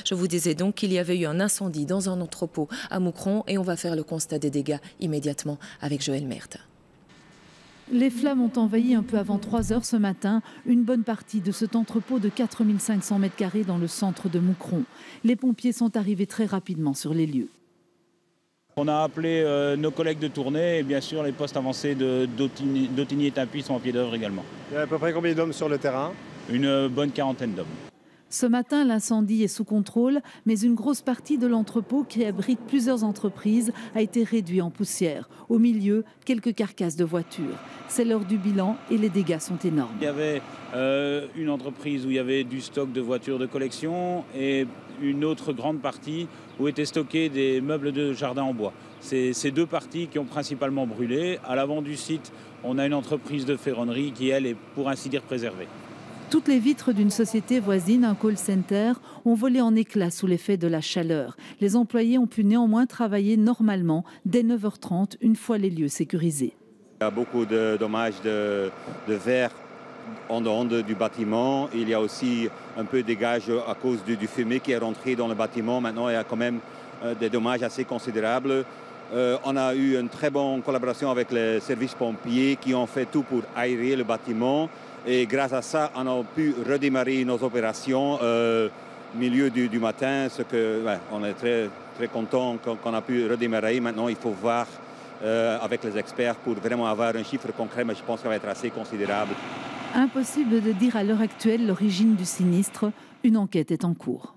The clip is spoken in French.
Je vous disais donc qu'il y avait eu un incendie dans un entrepôt à Moucron et on va faire le constat des dégâts immédiatement avec Joël Merthe. Les flammes ont envahi un peu avant 3 heures ce matin une bonne partie de cet entrepôt de 4500 m² dans le centre de Moucron. Les pompiers sont arrivés très rapidement sur les lieux. On a appelé nos collègues de tournée et bien sûr les postes avancés d'Autigny et Timpuis sont en pied d'œuvre également. Il y a à peu près combien d'hommes sur le terrain? Une bonne quarantaine d'hommes. Ce matin, l'incendie est sous contrôle, mais une grosse partie de l'entrepôt qui abrite plusieurs entreprises a été réduite en poussière. Au milieu, quelques carcasses de voitures. C'est l'heure du bilan et les dégâts sont énormes. Il y avait une entreprise où il y avait du stock de voitures de collection et une autre grande partie où étaient stockés des meubles de jardin en bois. C'est ces deux parties qui ont principalement brûlé. À l'avant du site, on a une entreprise de ferronnerie qui, elle, est pour ainsi dire préservée. Toutes les vitres d'une société voisine, un call center, ont volé en éclats sous l'effet de la chaleur. Les employés ont pu néanmoins travailler normalement dès 9h30, une fois les lieux sécurisés. Il y a beaucoup de dommages de verre en dehors du bâtiment. Il y a aussi un peu de dégâts à cause du fumée qui est rentré dans le bâtiment. Maintenant, il y a quand même des dommages assez considérables. On a eu une très bonne collaboration avec les services pompiers qui ont fait tout pour aérer le bâtiment. Et grâce à ça, on a pu redémarrer nos opérations milieu du matin. On est très, très content qu'on a pu redémarrer. Maintenant, il faut voir avec les experts pour vraiment avoir un chiffre concret, mais je pense que ça va être assez considérable. Impossible de dire à l'heure actuelle l'origine du sinistre. Une enquête est en cours.